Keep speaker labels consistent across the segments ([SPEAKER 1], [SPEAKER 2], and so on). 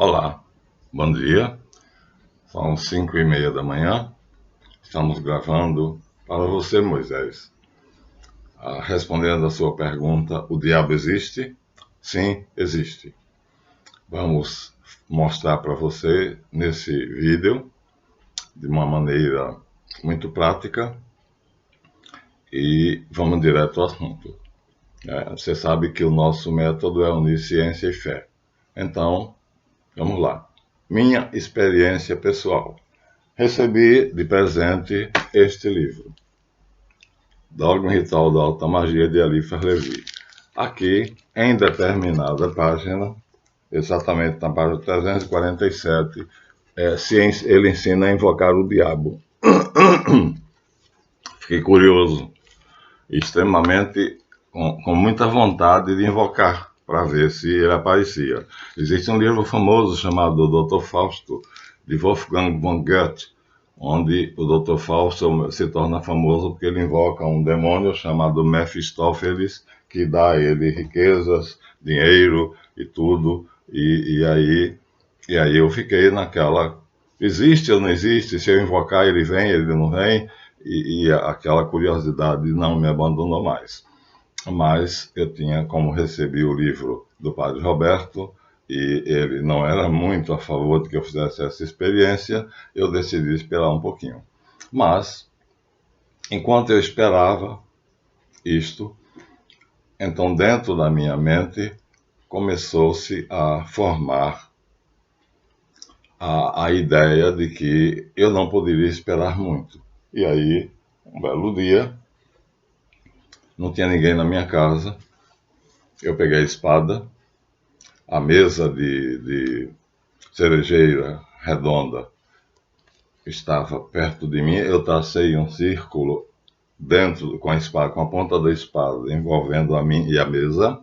[SPEAKER 1] Olá, bom dia. São 5h30 da manhã. Estamos gravando para você, Moisés. Respondendo a sua pergunta, o diabo existe? Sim, existe. Vamos mostrar para você nesse vídeo de uma maneira muito prática e vamos direto ao assunto. Você sabe que o nosso método é unir ciência e fé. Então, vamos lá. Minha experiência pessoal. Recebi de presente este livro, Dogma e Ritual da Alta Magia, de Eliphas Levi. Aqui, em determinada página, exatamente na página 347, ele ensina a invocar o diabo. Fiquei curioso, extremamente, com muita vontade de invocar, para ver se ele aparecia. Existe um livro famoso chamado Dr. Fausto, de Wolfgang von Goethe, onde o Dr. Fausto se torna famoso porque ele invoca um demônio chamado Mefistófeles, que dá a ele riquezas, dinheiro e tudo, e aí eu fiquei naquela, existe ou não existe? Se eu invocar ele vem, ele não vem? E aquela curiosidade não me abandonou mais. Mas eu tinha, como recebi o livro do Padre Roberto, e ele não era muito a favor de que eu fizesse essa experiência, eu decidi esperar um pouquinho. Mas, enquanto eu esperava isto, então dentro da minha mente começou-se a formar a ideia de que eu não poderia esperar muito. E aí, um belo dia, não tinha ninguém na minha casa, eu peguei a espada, a mesa de cerejeira redonda estava perto de mim, eu tracei um círculo dentro com a espada, com a ponta da espada envolvendo a mim e a mesa.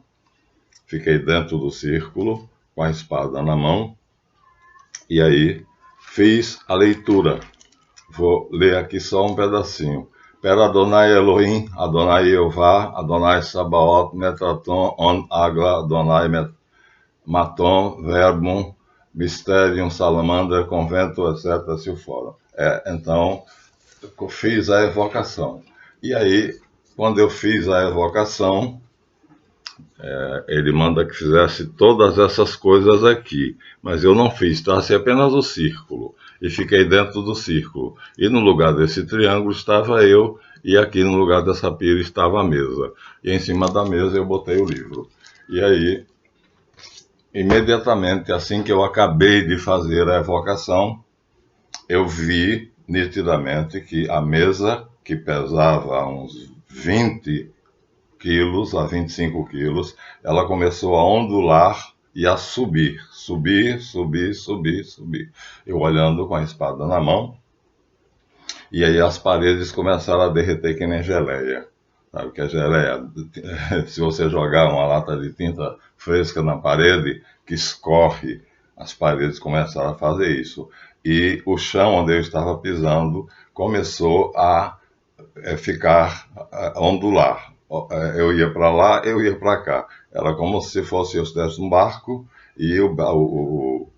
[SPEAKER 1] Fiquei dentro do círculo com a espada na mão e aí fiz a leitura. Vou ler aqui só um pedacinho. Per Adonai Elohim, Adonai Yehová, Adonai Sabaoth, Metraton, On Agla, Adonai Maton, Verbum, Mysterium, Salamander, Convento, etc. Silfora. Então, eu fiz a evocação. E aí, quando eu fiz a evocação, ele manda que fizesse todas essas coisas aqui. Mas eu não fiz, tracei apenas o círculo. E fiquei dentro do círculo. E no lugar desse triângulo estava eu, e aqui no lugar dessa pira estava a mesa. E em cima da mesa eu botei o livro. E aí, imediatamente, assim que eu acabei de fazer a evocação, eu vi nitidamente que a mesa, que pesava uns 20 quilos a 25 quilos, ela começou a ondular e a subir. Eu olhando com a espada na mão, e aí as paredes começaram a derreter que nem geleia. Sabe o que é geleia? Se você jogar uma lata de tinta fresca na parede, que escorre, as paredes começaram a fazer isso. E o chão onde eu estava pisando começou a ondular. Eu ia para lá, eu ia para cá. Era como se fosse eu estivesse num barco e o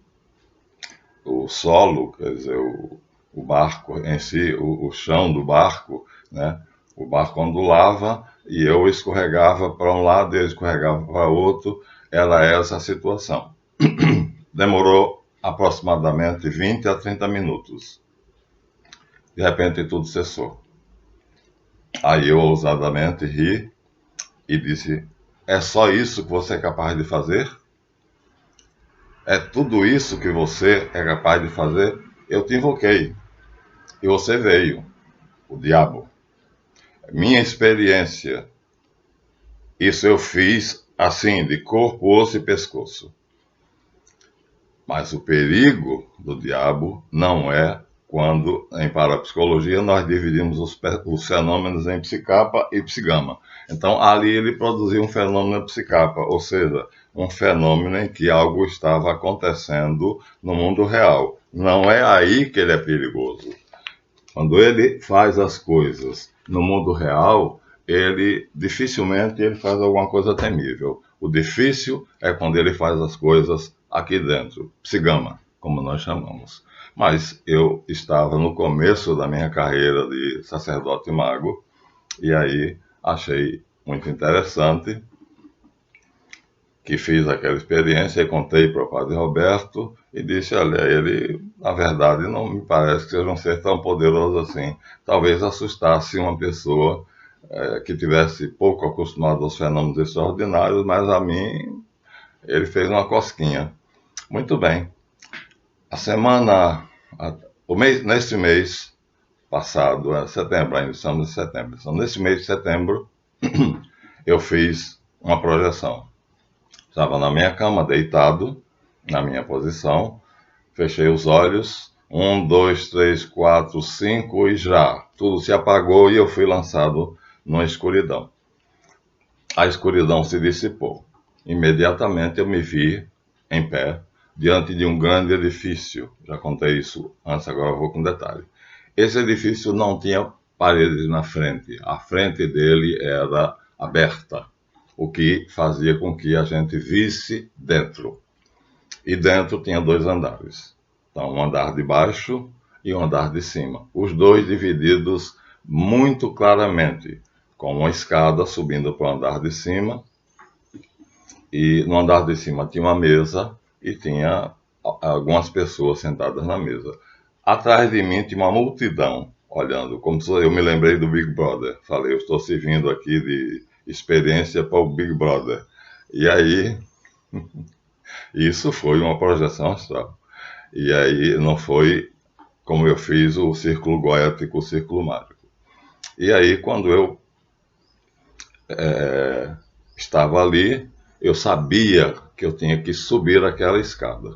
[SPEAKER 1] solo, quer dizer, o barco em si, o chão do barco, né? O barco ondulava e eu escorregava para um lado e ele escorregava para outro. Era essa a situação. Demorou aproximadamente 20 a 30 minutos. De repente tudo cessou. Aí eu ousadamente ri e disse: é só isso que você é capaz de fazer? É tudo isso que você é capaz de fazer? Eu te invoquei e você veio, o diabo. Minha experiência, isso eu fiz assim, de corpo, osso e pescoço. Mas o perigo do diabo não é quando, em parapsicologia, nós dividimos os fenômenos em psicapa e psigama. Então, ali ele produziu um fenômeno psicapa, ou seja, um fenômeno em que algo estava acontecendo no mundo real. Não é aí que ele é perigoso. Quando ele faz as coisas no mundo real, dificilmente ele faz alguma coisa temível. O difícil é quando ele faz as coisas aqui dentro, psigama, como nós chamamos. Mas eu estava no começo da minha carreira de sacerdote mago, e aí achei muito interessante, que fiz aquela experiência e contei para o Padre Roberto e disse, olha, ele, na verdade, não me parece que seja um ser tão poderoso assim. Talvez assustasse uma pessoa que tivesse pouco acostumado aos fenômenos extraordinários, mas a mim ele fez uma cosquinha. Muito bem. Neste mês passado, setembro, ainda estamos em setembro. Então, nesse mês de setembro, eu fiz uma projeção. Estava na minha cama, deitado, na minha posição, fechei os olhos, 1, 2, 3, 4, 5 e já. Tudo se apagou e eu fui lançado numa escuridão. A escuridão se dissipou. Imediatamente eu me vi em pé, diante de um grande edifício. Já contei isso antes, agora eu vou com detalhe. Esse edifício não tinha paredes na frente. A frente dele era aberta, o que fazia com que a gente visse dentro. E dentro tinha 2 andares. Então, um andar de baixo e um andar de cima. Os dois divididos muito claramente, com uma escada subindo para o andar de cima. E no andar de cima tinha uma mesa e tinha algumas pessoas sentadas na mesa. Atrás de mim tinha uma multidão olhando, como se eu me lembrei do Big Brother. Falei, eu estou servindo aqui de experiência para o Big Brother. E aí, isso foi uma projeção astral. E aí não foi como eu fiz o círculo goético, o círculo mágico. E aí, quando eu estava ali, eu sabia que eu tinha que subir aquela escada.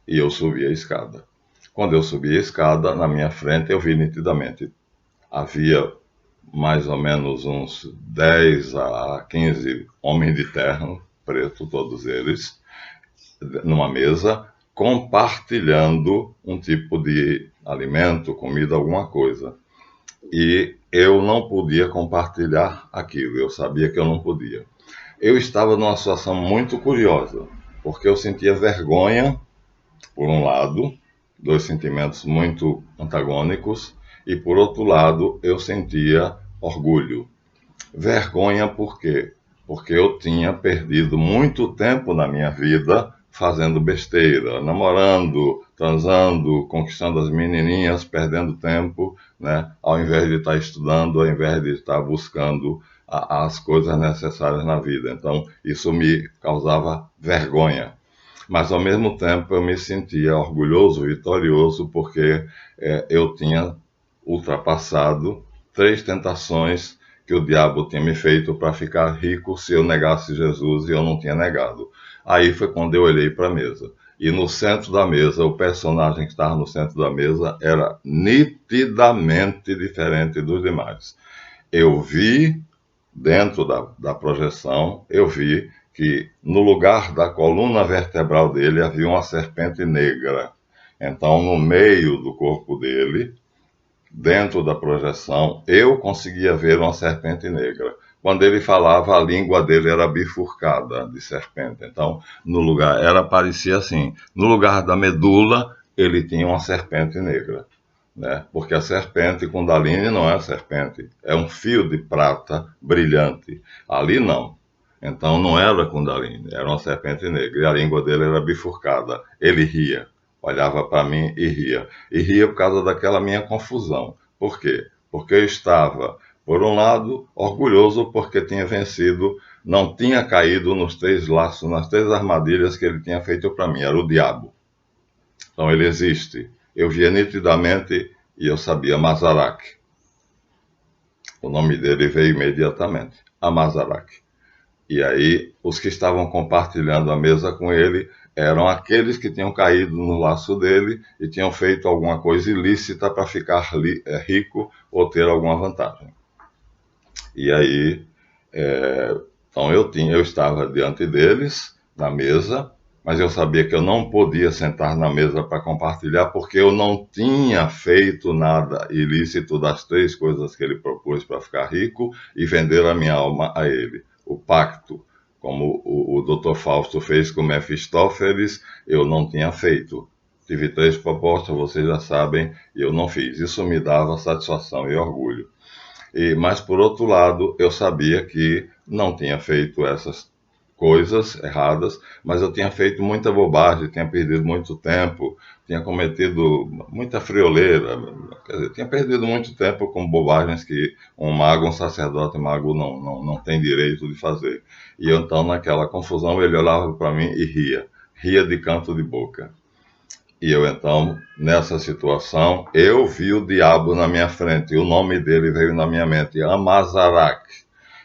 [SPEAKER 1] E eu subi a escada. Quando eu subi a escada, na minha frente eu vi nitidamente. Havia mais ou menos uns 10 a 15 homens de terno, preto todos eles, numa mesa, compartilhando um tipo de alimento, comida, alguma coisa. E eu não podia compartilhar aquilo, eu sabia que eu não podia. Eu estava numa situação muito curiosa, porque eu sentia vergonha, por um lado, 2 sentimentos muito antagônicos, e por outro lado, eu sentia orgulho. Vergonha por quê? Porque eu tinha perdido muito tempo na minha vida fazendo besteira, namorando, transando, conquistando as menininhas, perdendo tempo, né? Ao invés de estar estudando, ao invés de estar buscando as coisas necessárias na vida. Então, isso me causava vergonha. Mas, ao mesmo tempo, eu me sentia orgulhoso, vitorioso, porque eu tinha ultrapassado 3 tentações que o diabo tinha me feito para ficar rico se eu negasse Jesus, e eu não tinha negado. Aí foi quando eu olhei para a mesa. E no centro da mesa, o personagem que estava no centro da mesa era nitidamente diferente dos demais. Eu vi, dentro da projeção, eu vi que no lugar da coluna vertebral dele havia uma serpente negra. Então, no meio do corpo dele, dentro da projeção, eu conseguia ver uma serpente negra. Quando ele falava, a língua dele era bifurcada de serpente. Então, parecia assim, no lugar da medula, ele tinha uma serpente negra, né? Porque a serpente Kundalini não é serpente, é um fio de prata brilhante. Ali não. Então não era Kundalini, era uma serpente negra. E a língua dele era bifurcada. Ele ria, olhava para mim e ria. E ria por causa daquela minha confusão. Por quê? Porque eu estava, por um lado, orgulhoso porque tinha vencido, não tinha caído nos 3 laços, nas 3 armadilhas que ele tinha feito para mim. Era o diabo. Então ele existe. Eu via nitidamente e eu sabia Masarak. O nome dele veio imediatamente, Amazarak. E aí, os que estavam compartilhando a mesa com ele eram aqueles que tinham caído no laço dele e tinham feito alguma coisa ilícita para ficar rico ou ter alguma vantagem. E aí, então eu estava diante deles, na mesa, mas eu sabia que eu não podia sentar na mesa para compartilhar, porque eu não tinha feito nada ilícito das 3 coisas que ele propôs para ficar rico e vender a minha alma a ele. O pacto como o Dr. Fausto fez com Mefistófeles, eu não tinha feito. Tive 3 propostas, vocês já sabem, e eu não fiz. Isso me dava satisfação e orgulho. Mas, por outro lado, eu sabia que não tinha feito essas coisas erradas, mas eu tinha feito muita bobagem, tinha perdido muito tempo, tinha cometido muita frioleira, quer dizer, tinha perdido muito tempo com bobagens que um mago, um sacerdote mago não tem direito de fazer. E então, naquela confusão, ele olhava para mim e ria de canto de boca. E eu então, nessa situação, eu vi o diabo na minha frente, e o nome dele veio na minha mente, Amazarak.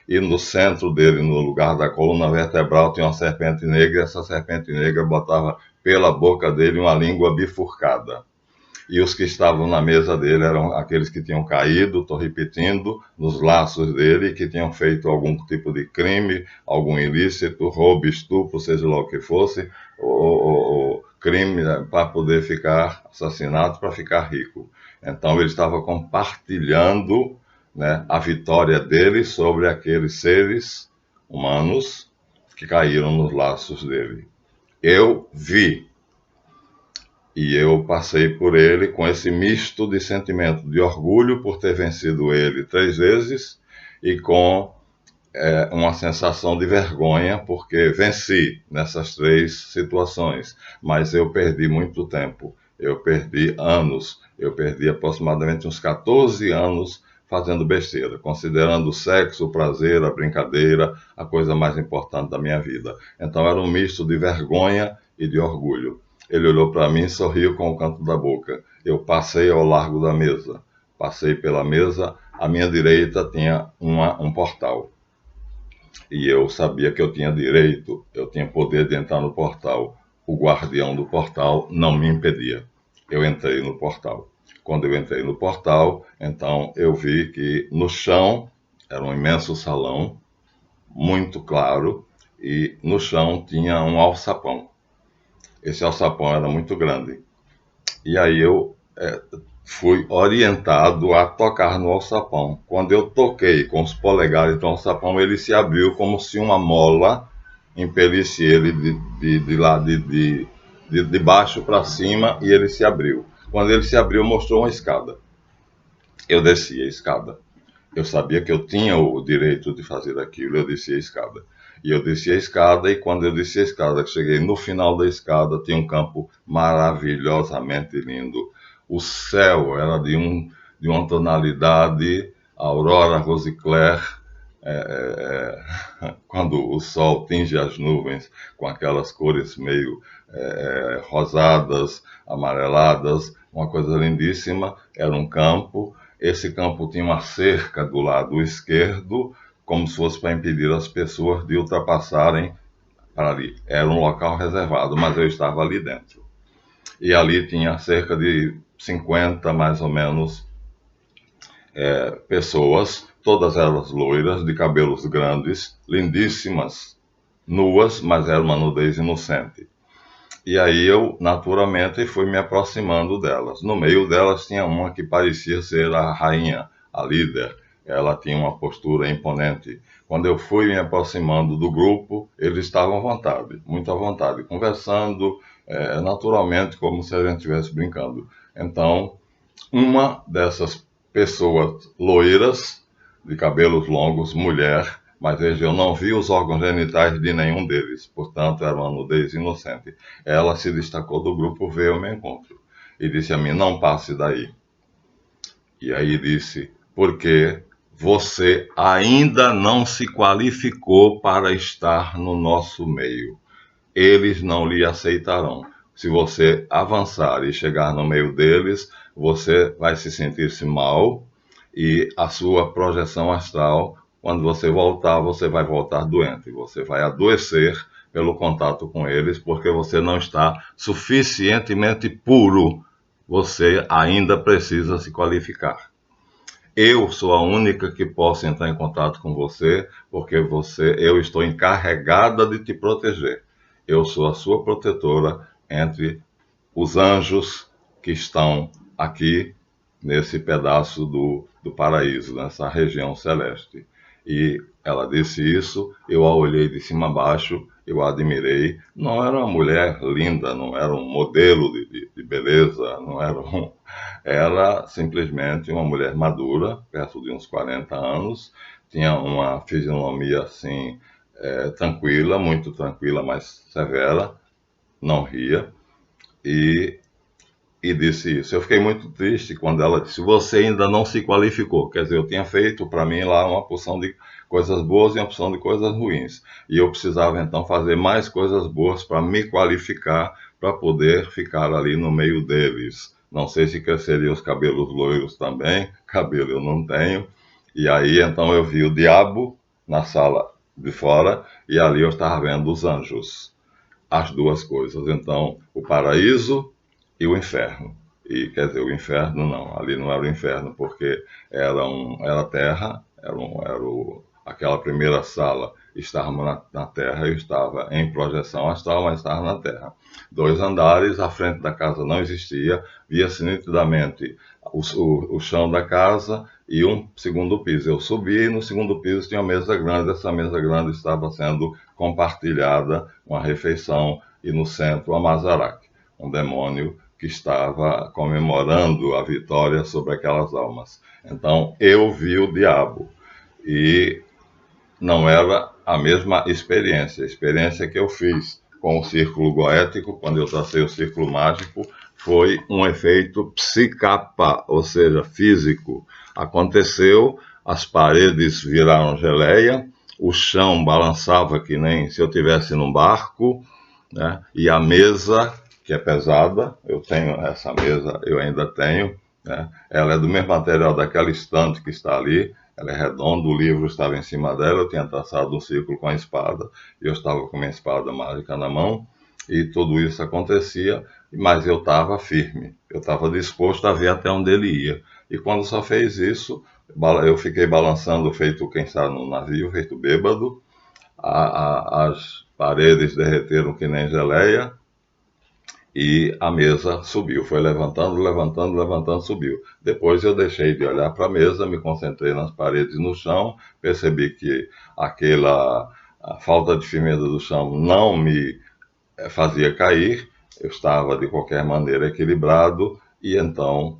[SPEAKER 1] E no centro dele, no lugar da coluna vertebral, tinha uma serpente negra, e essa serpente negra botava pela boca dele uma língua bifurcada. E os que estavam na mesa dele eram aqueles que tinham caído, estou repetindo, nos laços dele, que tinham feito algum tipo de crime, algum ilícito, roubo, estupro, seja lá o que fosse, ou crime para poder ficar assassinato, para ficar rico. Então ele estava compartilhando, né, a vitória dele sobre aqueles seres humanos que caíram nos laços dele. Eu vi. E eu passei por ele com esse misto de sentimento de orgulho por ter vencido ele 3 vezes e com uma sensação de vergonha porque venci nessas 3 situações. Mas eu perdi muito tempo, eu perdi anos, eu perdi aproximadamente uns 14 anos fazendo besteira, considerando o sexo, o prazer, a brincadeira, a coisa mais importante da minha vida. Então era um misto de vergonha e de orgulho. Ele olhou para mim e sorriu com o canto da boca. Eu passei ao largo da mesa. Passei pela mesa, à minha direita tinha um portal. E eu sabia que eu tinha direito, eu tinha poder de entrar no portal. O guardião do portal não me impedia. Eu entrei no portal. Quando eu entrei no portal, então eu vi que no chão era um imenso salão, muito claro, e no chão tinha um alçapão. Esse alçapão era muito grande. E aí eu fui orientado a tocar no alçapão. Quando eu toquei com os polegares no alçapão, ele se abriu como se uma mola impelisse ele de baixo para cima, e ele se abriu. Quando ele se abriu, mostrou uma escada. Eu desci a escada. Eu sabia que eu tinha o direito de fazer aquilo, eu desci a escada. E eu desci a escada, e quando eu desci a escada, cheguei no final da escada, tinha um campo maravilhosamente lindo. O céu era de uma tonalidade aurora rosicler, quando o sol tinge as nuvens com aquelas cores meio rosadas, amareladas, uma coisa lindíssima. Era um campo. Esse campo tinha uma cerca do lado esquerdo, como se fosse para impedir as pessoas de ultrapassarem para ali. Era um local reservado, mas eu estava ali dentro. E ali tinha cerca de 50, mais ou menos, pessoas, todas elas loiras, de cabelos grandes, lindíssimas, nuas, mas era uma nudez inocente. E aí eu, naturalmente, fui me aproximando delas. No meio delas tinha uma que parecia ser a rainha, a líder. Ela tinha uma postura imponente. Quando eu fui me aproximando do grupo, eles estavam à vontade, muito à vontade, conversando, naturalmente, como se a gente estivesse brincando. Então, uma dessas pessoas loiras, de cabelos longos, mulher, mas veja, eu não vi os órgãos genitais de nenhum deles, portanto era uma nudez inocente. Ela se destacou do grupo, veio ao meu encontro e disse a mim: não passe daí. E aí disse: porque você ainda não se qualificou para estar no nosso meio. Eles não lhe aceitarão. Se você avançar e chegar no meio deles, você vai se sentir-se mal, e a sua projeção astral, quando você voltar, você vai voltar doente. Você vai adoecer pelo contato com eles, porque você não está suficientemente puro. Você ainda precisa se qualificar. Eu sou a única que posso entrar em contato com você, porque eu estou encarregada de te proteger. Eu sou a sua protetora entre os anjos que estão aqui nesse pedaço do paraíso, nessa região celeste. E ela disse isso, eu a olhei de cima a baixo, eu a admirei. Não era uma mulher linda, não era um modelo de beleza, não era era simplesmente uma mulher madura, perto de uns 40 anos, tinha uma fisionomia assim, tranquila, muito tranquila, mas severa, não ria, e disse isso. Eu fiquei muito triste quando ela disse: Você ainda não se qualificou. Quer dizer, eu tinha feito para mim lá uma porção de coisas boas e uma porção de coisas ruins. E eu precisava então fazer mais coisas boas para me qualificar, para poder ficar ali no meio deles. Não sei se cresceriam os cabelos loiros também, cabelo eu não tenho. E aí então eu vi o diabo na sala de fora e ali eu estava vendo os anjos, as duas coisas. Então, o paraíso e o inferno. E quer dizer, o inferno não, ali não era o inferno, porque era terra, aquela primeira sala estava na terra, eu estava em projeção astral, mas estava na terra. 2 andares, à frente da casa não existia, via-se nitidamente o chão da casa e um segundo piso. Eu subi e no segundo piso tinha uma mesa grande, essa mesa grande estava sendo compartilhada, uma refeição, e no centro a Mazarac, um demônio que estava comemorando a vitória sobre aquelas almas. Então eu vi o diabo e não era a mesma experiência. A experiência que eu fiz com o círculo goético, quando eu tracei o círculo mágico, foi um efeito psicapa, ou seja, físico. Aconteceu, as paredes viraram geleia, o chão balançava que nem se eu estivesse num barco, né? E a mesa, que é pesada, eu tenho essa mesa, eu ainda tenho, né? Ela é do mesmo material daquela estante que está ali, ela é redonda, o livro estava em cima dela, eu tinha traçado um círculo com a espada, eu estava com a minha espada mágica na mão, e tudo isso acontecia, mas eu estava firme, eu estava disposto a ver até onde ele ia. E quando só fez isso, eu fiquei balançando, feito quem está no navio, feito bêbado, as paredes derreteram que nem geleia, e a mesa subiu, foi levantando, levantando, levantando, subiu. Depois eu deixei de olhar para a mesa, me concentrei nas paredes e no chão, percebi que a falta de firmeza do chão não me fazia cair, eu estava de qualquer maneira equilibrado, e então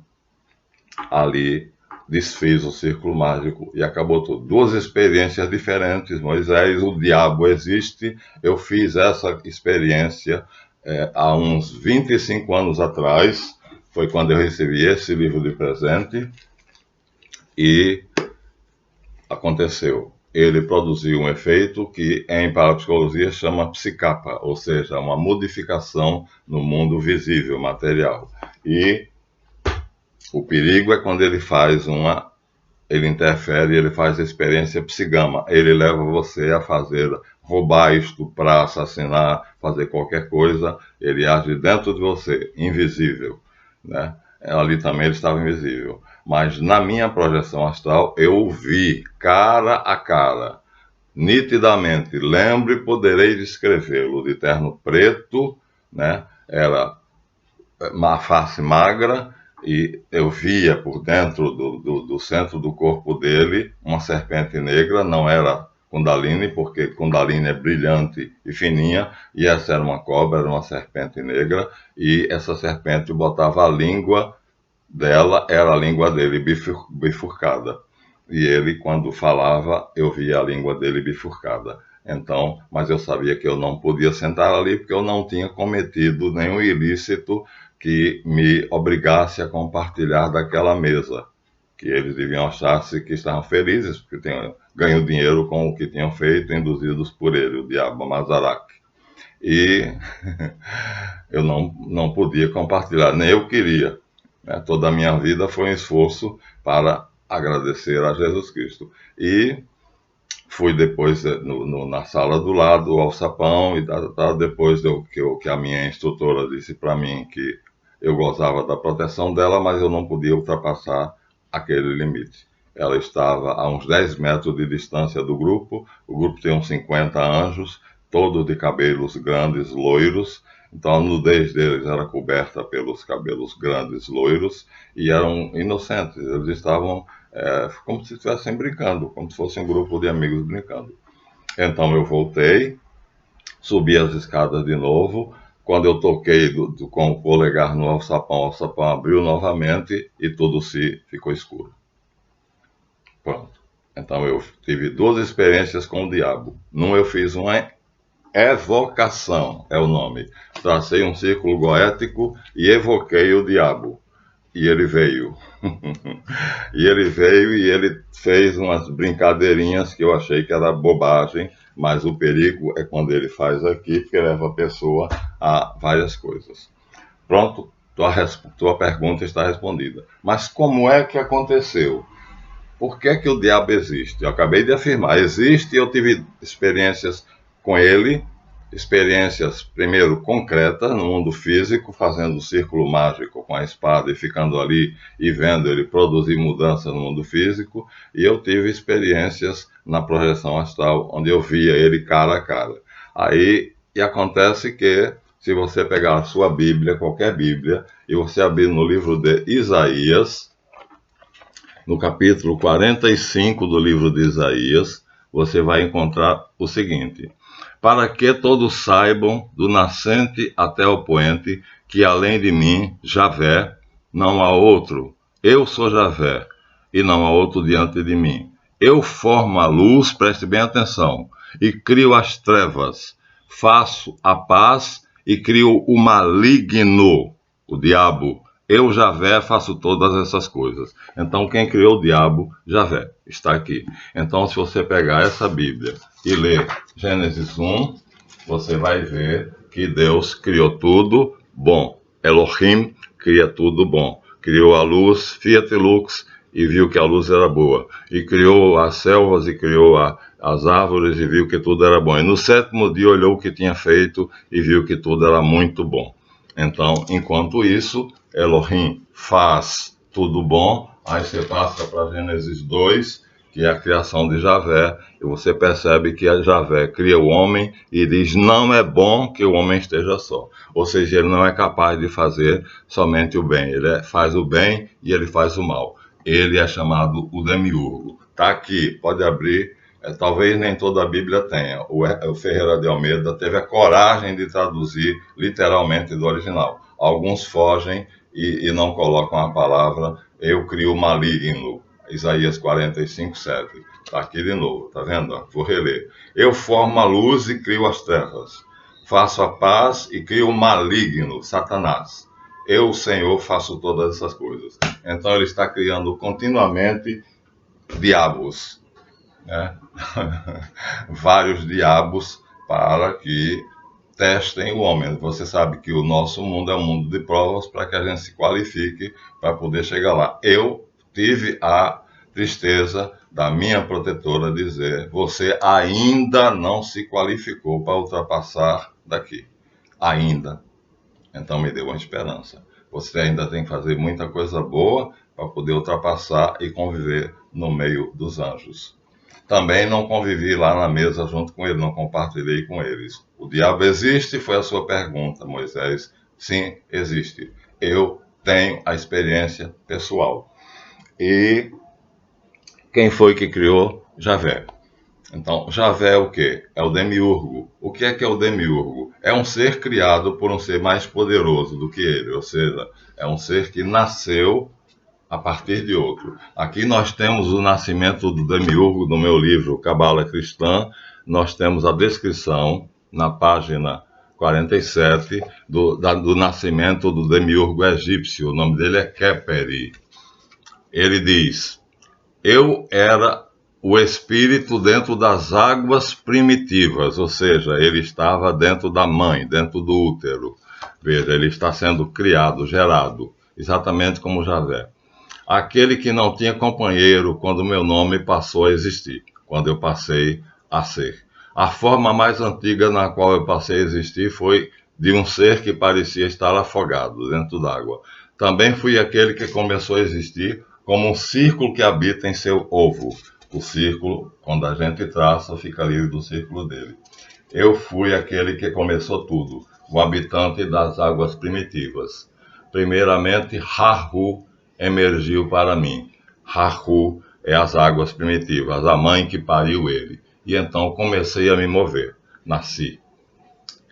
[SPEAKER 1] ali desfiz o círculo mágico e acabou tudo. 2 experiências diferentes, Moisés, o diabo existe, eu fiz essa experiência há uns 25 anos atrás, foi quando eu recebi esse livro de presente, e aconteceu. Ele produziu um efeito que em parapsicologia chama psicapa, ou seja, uma modificação no mundo visível, material. E o perigo é quando ele interfere, ele faz a experiência psigama, ele leva você a roubar, estuprar, assassinar, fazer qualquer coisa, ele age dentro de você, invisível, né? Ali também ele estava invisível, mas na minha projeção astral eu o vi cara a cara, nitidamente, lembro e poderei descrevê-lo, de terno preto, né? Era uma face magra, e eu via por dentro do centro do corpo dele uma serpente negra, não era Kundalini, porque Kundalini é brilhante e fininha, e essa era uma cobra, era uma serpente negra, e essa serpente botava a língua dela, era a língua dele bifurcada. E ele, quando falava, eu via a língua dele bifurcada. Então, mas eu sabia que eu não podia sentar ali porque eu não tinha cometido nenhum ilícito que me obrigasse a compartilhar daquela mesa, que eles deviam achar-se que estavam felizes porque tinham ganho dinheiro com o que tinham feito, induzidos por ele, o diabo Mazarac. E eu não podia compartilhar, nem eu queria, né? Toda a minha vida foi um esforço para agradecer a Jesus Cristo. E fui depois na sala do lado, ao sapão, e depois que a minha instrutora disse para mim que eu gozava da proteção dela, mas eu não podia ultrapassar aquele limite. Ela estava a uns 10 metros de distância do grupo, o grupo tem uns 50 anjos, todos de cabelos grandes, loiros, então a nudez deles era coberta pelos cabelos grandes, loiros, e eram inocentes, eles estavam como se estivessem brincando, como se fosse um grupo de amigos brincando. Então eu voltei, subi as escadas de novo. Quando eu toquei com o polegar no alçapão, o alçapão abriu novamente e tudo ficou escuro. Pronto. Então eu tive duas experiências com o diabo. Numa eu fiz uma evocação, é o nome. Tracei um círculo goético e evoquei o diabo. E ele veio. E ele fez umas brincadeirinhas que eu achei que era bobagem, mas o perigo é quando ele faz aqui, porque leva a pessoa a várias coisas. Pronto, tua pergunta está respondida. Mas como é que aconteceu? Por que que o diabo existe? Eu acabei de afirmar, existe, e eu tive experiências com ele, experiências, primeiro, concretas no mundo físico, fazendo um círculo mágico com a espada e ficando ali e vendo ele produzir mudança no mundo físico, e eu tive experiências na projeção astral, onde eu via ele cara a cara. E acontece que, se você pegar a sua Bíblia, qualquer Bíblia, e você abrir no livro de Isaías, no capítulo 45 do livro de Isaías, você vai encontrar o seguinte: para que todos saibam, do nascente até o poente, que além de mim, Javé, não há outro. Eu sou Javé, e não há outro diante de mim. Eu formo a luz, preste bem atenção, e crio as trevas. Faço a paz e crio o maligno, o diabo. Eu, Javé, faço todas essas coisas. Então, quem criou o diabo? Javé. Está aqui. Então, se você pegar essa Bíblia e ler Gênesis 1, você vai ver que Deus criou tudo bom. Elohim cria tudo bom. Criou a luz, Fiat Lux, e viu que a luz era boa. E criou as selvas e criou as árvores e viu que tudo era bom. E no sétimo dia olhou o que tinha feito e viu que tudo era muito bom. Então, enquanto isso, Elohim faz tudo bom, aí você passa para Gênesis 2, que é a criação de Javé, e você percebe que a Javé cria o homem e diz: não é bom que o homem esteja só. Ou seja, ele não é capaz de fazer somente o bem, ele faz o bem e ele faz o mal. Ele é chamado o Demiurgo. Está aqui, pode abrir. Talvez nem toda a Bíblia tenha. O Ferreira de Almeida teve a coragem de traduzir literalmente do original. Alguns fogem e não colocam a palavra eu crio o maligno. Isaías 45, 7. Está aqui de novo, tá vendo? Vou reler. Eu formo a luz e crio as trevas. Faço a paz e crio o maligno, Satanás. Eu, Senhor, faço todas essas coisas. Então ele está criando continuamente diabos, né? Vários diabos para que testem o homem. Você sabe que o nosso mundo é um mundo de provas para que a gente se qualifique para poder chegar lá. Eu tive a tristeza da minha protetora dizer: você ainda não se qualificou para ultrapassar daqui. Ainda. Então me deu uma esperança. Você ainda tem que fazer muita coisa boa para poder ultrapassar e conviver no meio dos anjos. Também não convivi lá na mesa junto com ele, não compartilhei com eles. O diabo existe? Foi a sua pergunta, Moisés. Sim, existe. Eu tenho a experiência pessoal. E quem foi que criou? Javé. Então, Javé é o quê? É o Demiurgo. O que é o Demiurgo? É um ser criado por um ser mais poderoso do que ele, ou seja, é um ser que nasceu a partir de outro. Aqui nós temos o nascimento do Demiurgo no meu livro Cabala Cristã. Nós temos a descrição na página 47 do nascimento do Demiurgo egípcio. O nome dele é Kheperi. Ele diz: eu era o espírito dentro das águas primitivas, ou seja, ele estava dentro da mãe, dentro do útero. Veja, ele está sendo criado, gerado, exatamente como Javé. Aquele que não tinha companheiro quando meu nome passou a existir, quando eu passei a ser. A forma mais antiga na qual eu passei a existir foi de um ser que parecia estar afogado dentro d'água. Também fui aquele que começou a existir como um círculo que habita em seu ovo. O círculo, quando a gente traça, fica livre do círculo dele. Eu fui aquele que começou tudo, o habitante das águas primitivas. Primeiramente, Rahu emergiu para mim. Rahu é as águas primitivas, a mãe que pariu ele. E então comecei a me mover, nasci.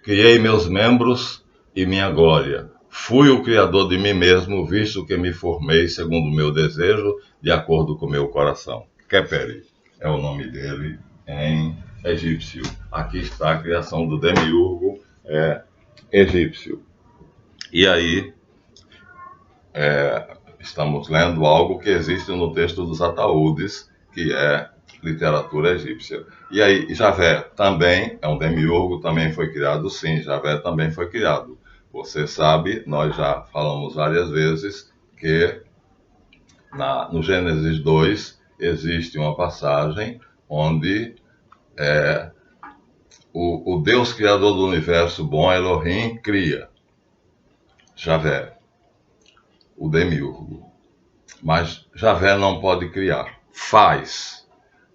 [SPEAKER 1] Criei meus membros e minha glória. Fui o criador de mim mesmo, visto que me formei segundo o meu desejo, de acordo com o meu coração. Kheperi é o nome dele em egípcio. Aqui está a criação do demiurgo egípcio. E aí, estamos lendo algo que existe no texto dos ataúdes, que é literatura egípcia. E aí, Javé também é um demiurgo, também foi criado, sim, Javé também foi criado. Você sabe, nós já falamos várias vezes que no Gênesis 2 existe uma passagem onde o Deus criador do universo bom, Elohim, cria Javé, o demiurgo. Mas Javé não pode criar, faz.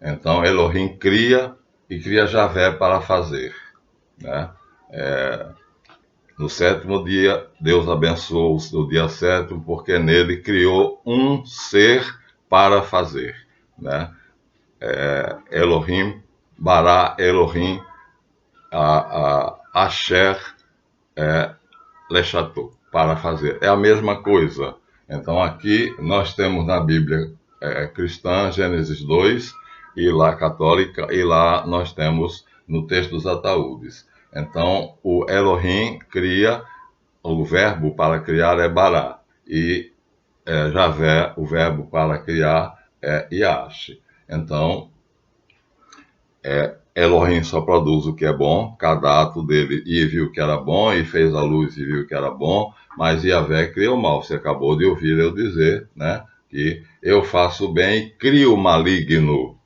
[SPEAKER 1] Então Elohim cria e cria Javé para fazer, né? No sétimo dia, Deus abençoou o dia sétimo, porque nele criou um ser para fazer, né? Elohim, Bará Elohim, Asher Lechatou, para fazer. É a mesma coisa. Então aqui nós temos na Bíblia cristã, Gênesis 2, e lá católica, e lá nós temos no texto dos ataúdes. Então o Elohim cria, o verbo para criar é Bará, e Javé, o verbo para criar é Iash. Então Elohim só produz o que é bom, cada ato dele, e viu que era bom, e fez a luz e viu que era bom, mas Yahvé cria o mal. Você acabou de ouvir eu dizer, né, que eu faço o bem e crio o maligno.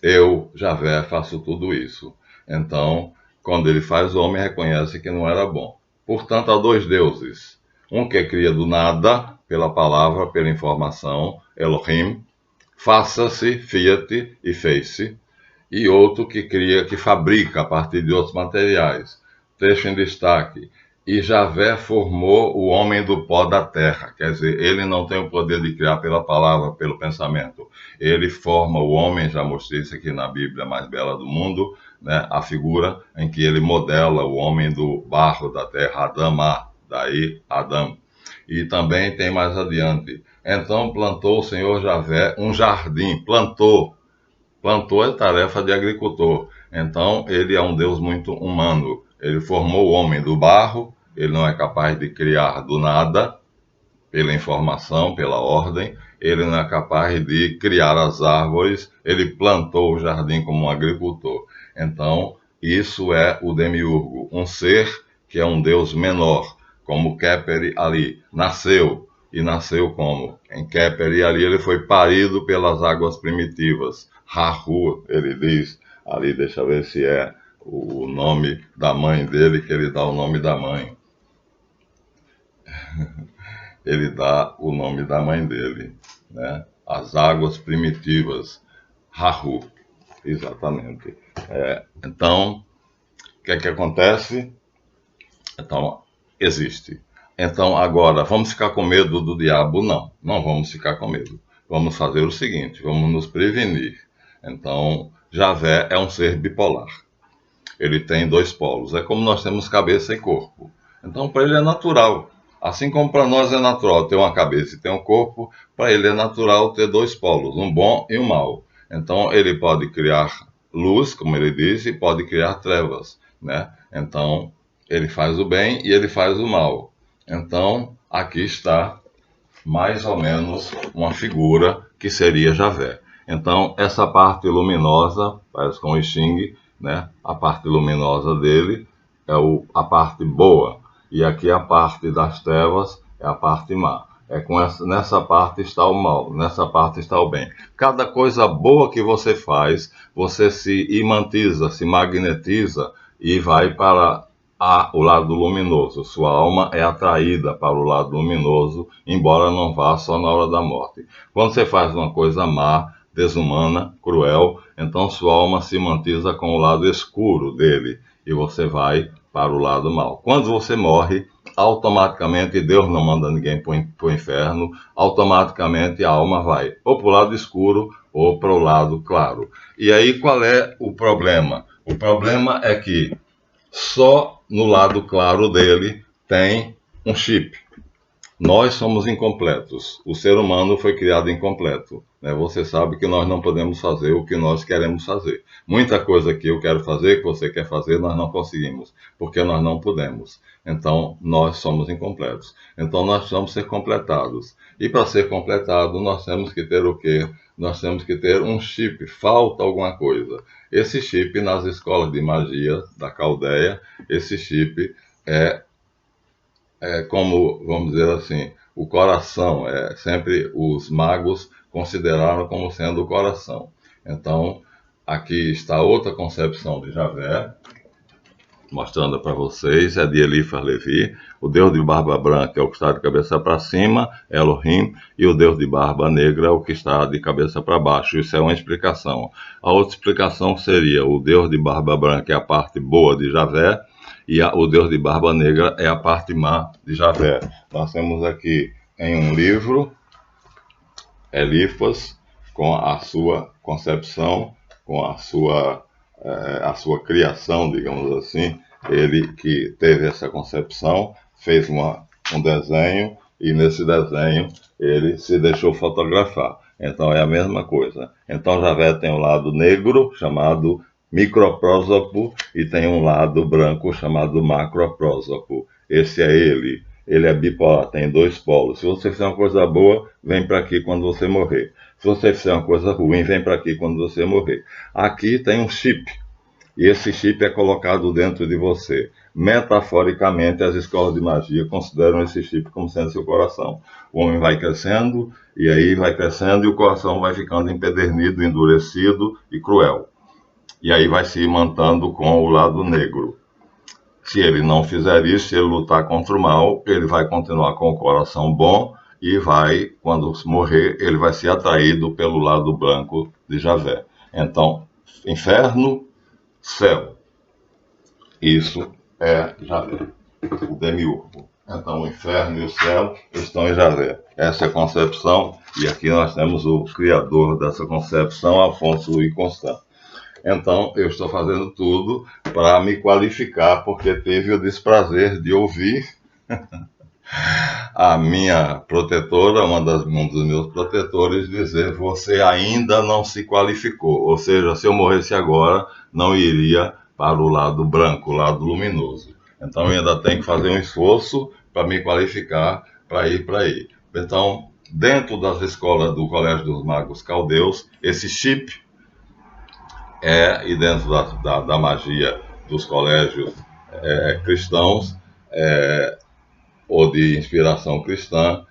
[SPEAKER 1] Eu, Yahvé, faço tudo isso. Então, quando ele faz o homem, reconhece que não era bom. Portanto, há dois deuses. Um que cria do nada, pela palavra, pela informação, Elohim, faça-se, fiat e fez-se, e outro que cria, que fabrica a partir de outros materiais. Texto em destaque. E Javé formou o homem do pó da terra. Quer dizer, ele não tem o poder de criar pela palavra, pelo pensamento. Ele forma o homem, já mostrei isso aqui na Bíblia mais bela do mundo, né? A figura em que ele modela o homem do barro da terra, Adamá, daí Adão. E também tem mais adiante. Então plantou o Senhor Javé um jardim, plantou é tarefa de agricultor. Então, ele é um Deus muito humano. Ele formou o homem do barro, ele não é capaz de criar do nada, pela informação, pela ordem, ele não é capaz de criar as árvores, ele plantou o jardim como um agricultor. Então, isso é o demiurgo, um ser que é um Deus menor, como Kheperi ali, nasceu. E nasceu como? Em Kheperi ali ele foi parido pelas águas primitivas. Rahu, ele diz, ali deixa eu ver se é o nome da mãe dele, que ele dá o nome da mãe. Ele dá o nome da mãe dele, né? As águas primitivas, Rahu, exatamente. Então, o que é que acontece? Então, existe. Então, agora, vamos ficar com medo do diabo? Não, não vamos ficar com medo. Vamos fazer o seguinte, vamos nos prevenir. Então, Javé é um ser bipolar. Ele tem dois polos. É como nós temos cabeça e corpo. Então, para ele é natural. Assim como para nós é natural ter uma cabeça e ter um corpo, para ele é natural ter dois polos, um bom e um mau. Então, ele pode criar luz, como ele diz, e pode criar trevas, né? Então, ele faz o bem e ele faz o mal. Então, aqui está mais ou menos uma figura que seria Javé. Então, essa parte luminosa, parece com o Xing, né? A parte luminosa dele é a parte boa. E aqui a parte das trevas é a parte má. Nessa parte está o mal, nessa parte está o bem. Cada coisa boa que você faz, você se imantiza, se magnetiza e vai para o lado luminoso. Sua alma é atraída para o lado luminoso, embora não vá só na hora da morte. Quando você faz uma coisa má, desumana, cruel, então sua alma se imantiza com o lado escuro dele e você vai para o lado mau. Quando você morre, automaticamente Deus não manda ninguém para o inferno, automaticamente a alma vai ou para o lado escuro ou para o lado claro. E aí qual é o problema? O problema é que só no lado claro dele tem um chip. Nós somos incompletos. O ser humano foi criado incompleto, né? Você sabe que nós não podemos fazer o que nós queremos fazer. Muita coisa que eu quero fazer, que você quer fazer, nós não conseguimos, porque nós não podemos. Então, nós somos incompletos. Então, nós precisamos ser completados. E para ser completado, nós temos que ter o quê? Nós temos que ter um chip. Falta alguma coisa. Esse chip, nas escolas de magia da Caldeia, esse chip é como, vamos dizer assim, o coração. Sempre os magos consideraram como sendo o coração. Então, aqui está outra concepção de Javé, mostrando para vocês, é de Eliphas Levi. O Deus de barba branca é o que está de cabeça para cima, Elohim, e o Deus de barba negra é o que está de cabeça para baixo. Isso é uma explicação. A outra explicação seria: o Deus de barba branca é a parte boa de Javé, e o Deus de barba negra é a parte má de Javé. Nós temos aqui em um livro, Eliphas, com a sua concepção, com a sua criação, digamos assim. Ele que teve essa concepção, fez um desenho, e nesse desenho ele se deixou fotografar. Então é a mesma coisa. Então Javé tem um lado negro, chamado microprósopo, e tem um lado branco chamado macroprósopo. Esse é ele. Ele é bipolar, tem dois polos. Se você fizer uma coisa boa, vem para aqui quando você morrer. Se você fizer uma coisa ruim, vem para aqui quando você morrer. Aqui tem um chip, e esse chip é colocado dentro de você. Metaforicamente, as escolas de magia consideram esse chip como sendo seu coração. O homem vai crescendo, e aí vai crescendo, e o coração vai ficando empedernido, endurecido e cruel. E aí vai se imantando com o lado negro. Se ele não fizer isso, se ele lutar contra o mal, ele vai continuar com o coração bom e vai, quando morrer, ele vai ser atraído pelo lado branco de Javé. Então, inferno, céu. Isso é Javé, o demiurgo. Então, o inferno e o céu estão em Javé. Essa é a concepção, e aqui nós temos o criador dessa concepção, Afonso I Constant. Então, eu estou fazendo tudo para me qualificar, porque teve o desprazer de ouvir a minha protetora, um dos meus protetores, dizer: você ainda não se qualificou. Ou seja, se eu morresse agora, não iria para o lado branco, o lado luminoso. Então, eu ainda tenho que fazer um esforço para me qualificar para ir para aí. Então, dentro das escolas do Colégio dos Magos Caldeus, esse chip e dentro da magia dos colégios cristãos, ou de inspiração cristã,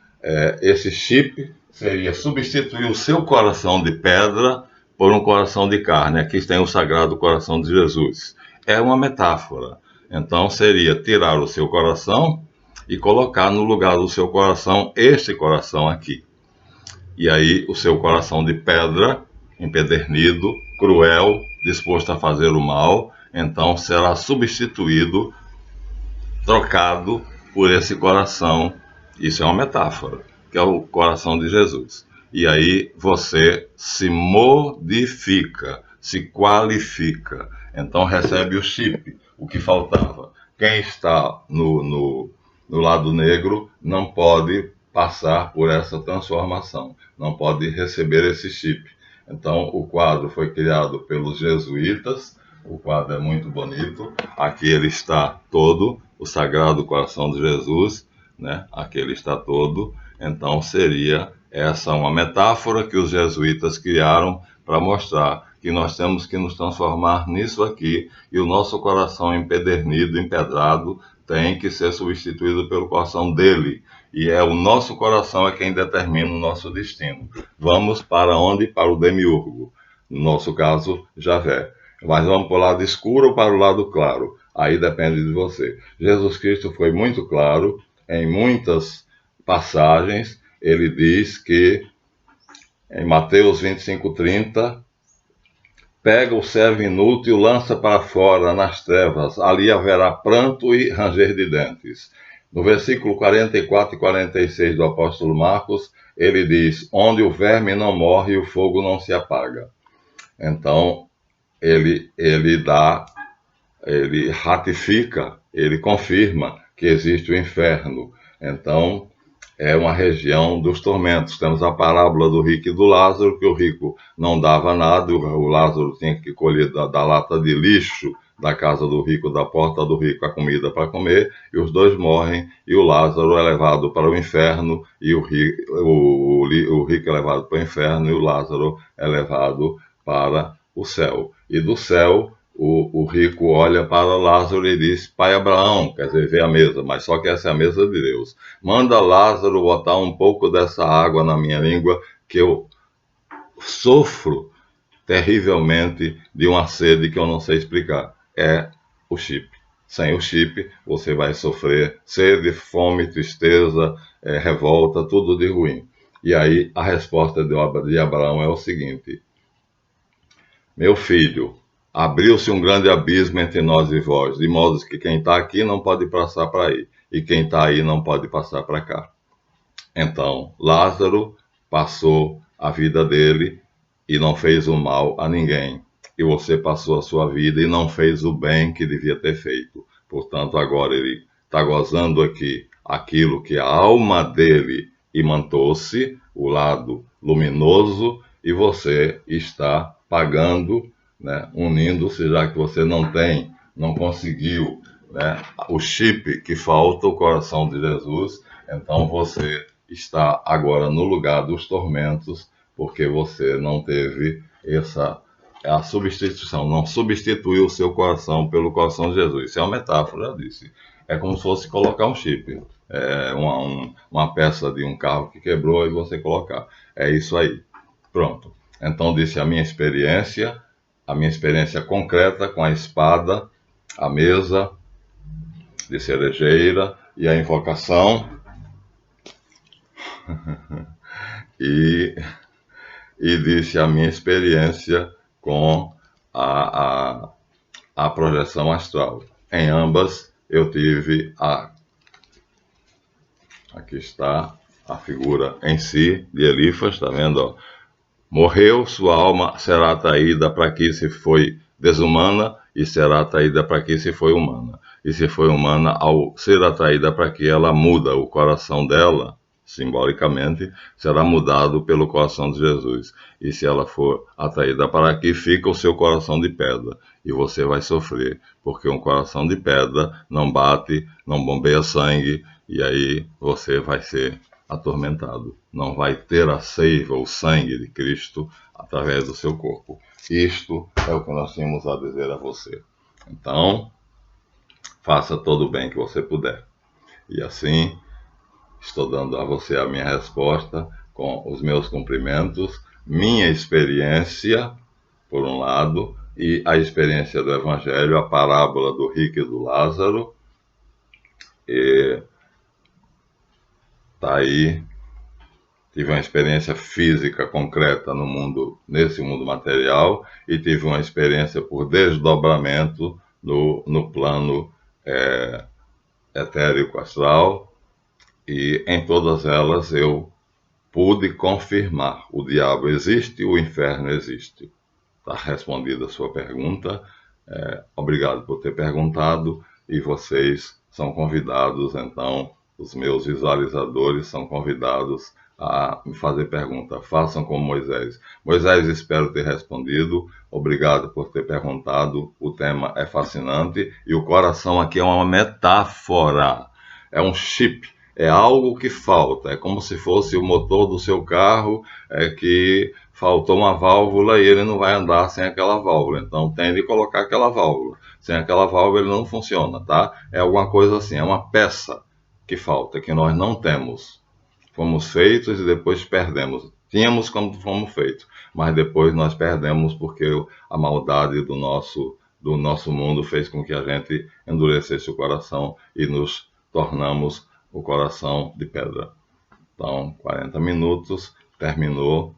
[SPEAKER 1] esse chip seria substituir o seu coração de pedra por um coração de carne. Aqui tem o Sagrado Coração de Jesus. É uma metáfora. Então seria tirar o seu coração e colocar no lugar do seu coração este coração aqui. E aí o seu coração de pedra, empedernido, cruel, disposto a fazer o mal, então será substituído, trocado por esse coração. Isso é uma metáfora, que é o coração de Jesus. E aí você se modifica, se qualifica. Então recebe o chip, o que faltava. Quem está no lado negro não pode passar por essa transformação, não pode receber esse chip. Então o quadro foi criado pelos jesuítas. O quadro é muito bonito. Aqui ele está todo, o Sagrado Coração de Jesus, né? Aqui ele está todo. Então seria essa uma metáfora que os jesuítas criaram para mostrar que nós temos que nos transformar nisso aqui, e o nosso coração empedernido, empedrado, tem que ser substituído pelo coração dele. E o nosso coração é quem determina o nosso destino. Vamos para onde? Para o demiurgo. No nosso caso, Javé. Mas vamos para o lado escuro ou para o lado claro? Aí depende de você. Jesus Cristo foi muito claro em muitas passagens. Ele diz que, em Mateus 25:30, pega o servo inútil, lança para fora nas trevas, ali haverá pranto e ranger de dentes. No versículo 44 e 46 do apóstolo Marcos, ele diz: onde o verme não morre e o fogo não se apaga. Então, ele ratifica, ele confirma que existe o inferno. Então, é uma região dos tormentos. Temos a parábola do rico e do Lázaro, que o rico não dava nada, o Lázaro tinha que colher da lata de lixo da casa do rico, da porta do rico, a comida para comer, e os dois morrem, e o Lázaro é levado para o inferno, e o rico é levado para o inferno, e o Lázaro é levado para o céu. E do céu, o rico olha para Lázaro e diz: Pai Abraão, quer dizer, vê a mesa, mas só que essa é a mesa de Deus. Manda Lázaro botar um pouco dessa água na minha língua, que eu sofro terrivelmente de uma sede que eu não sei explicar. É o chip. Sem o chip, você vai sofrer sede, fome, tristeza, revolta, tudo de ruim. E aí a resposta de Abraão é o seguinte: meu filho, abriu-se um grande abismo entre nós e vós, de modo que quem está aqui não pode passar para aí, e quem está aí não pode passar para cá. Então, Lázaro passou a vida dele e não fez o mal a ninguém. E você passou a sua vida e não fez o bem que devia ter feito. Portanto, agora ele está gozando aqui aquilo que a alma dele imantou-se, o lado luminoso, e você está pagando, né, unindo-se, já que você não conseguiu, né, o chip que falta, o coração de Jesus. Então você está agora no lugar dos tormentos, porque você não teve a substituição, não substituiu o seu coração pelo coração de Jesus. Isso é uma metáfora, já disse. É como se fosse colocar um chip, uma peça de um carro que quebrou e você colocar. É isso aí. Pronto. Então disse a minha experiência concreta com a espada, a mesa de cerejeira e a invocação. E disse a minha experiência com a projeção astral. Em ambas eu tive aqui está a figura em si de Elifas, está vendo? Ó? Morreu, sua alma será atraída para que se foi desumana e será atraída para que se foi humana. E se foi humana, ao ser atraída para que ela muda o coração dela, simbolicamente, será mudado pelo coração de Jesus. E se ela for atraída para aqui, fica o seu coração de pedra. E você vai sofrer, porque um coração de pedra não bate, não bombeia sangue, e aí você vai ser atormentado. Não vai ter a seiva, o sangue de Cristo, através do seu corpo. Isto é o que nós tínhamos a dizer a você. Então, faça todo o bem que você puder. E assim, estou dando a você a minha resposta com os meus cumprimentos, minha experiência, por um lado, e a experiência do Evangelho, a parábola do rico e do Lázaro. E tá aí, tive uma experiência física concreta nesse mundo material, e tive uma experiência por desdobramento no plano etérico astral, e em todas elas eu pude confirmar: o diabo existe, o inferno existe. Está respondida a sua pergunta. Obrigado por ter perguntado, e vocês são convidados, então, os meus visualizadores são convidados a me fazer pergunta. Façam como Moisés. Moisés, espero ter respondido. Obrigado por ter perguntado. O tema é fascinante e o coração aqui é uma metáfora. É um chip. É algo que falta. É como se fosse o motor do seu carro, que faltou uma válvula e ele não vai andar sem aquela válvula. Então tem de colocar aquela válvula. Sem aquela válvula ele não funciona, tá? É alguma coisa assim, é uma peça que falta, que nós não temos. Fomos feitos e depois perdemos. Tínhamos quando fomos feitos, mas depois nós perdemos porque a maldade do nosso mundo fez com que a gente endurecesse o coração e nos tornamos o coração de pedra. Então, 40 minutos, terminou.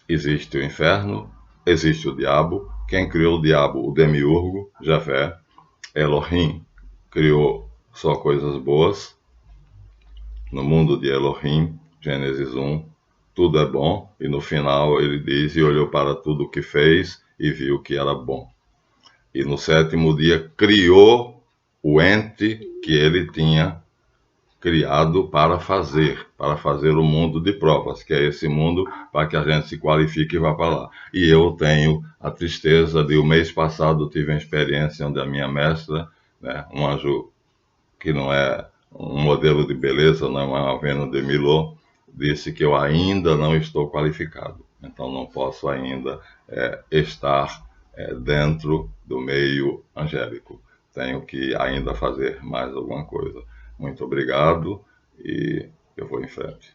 [SPEAKER 1] Existe o inferno, existe o diabo. Quem criou o diabo? O demiurgo, Javé. Elohim criou só coisas boas. no mundo de Elohim, Gênesis 1, tudo é bom, e no final ele diz, e olhou para tudo o que fez e viu que era bom. E no sétimo dia criou o ente que ele tinha criado para fazer o mundo de provas, que é esse mundo para que a gente se qualifique e vá para lá. E eu tenho a tristeza de, o mês passado, tive uma experiência onde a minha mestra, né, um anjo que não é um modelo de beleza, não é uma Vênus de Milo, disse que eu ainda não estou qualificado. Então não posso ainda estar dentro do meio angélico. Tenho que ainda fazer mais alguma coisa. Muito obrigado e eu vou em frente.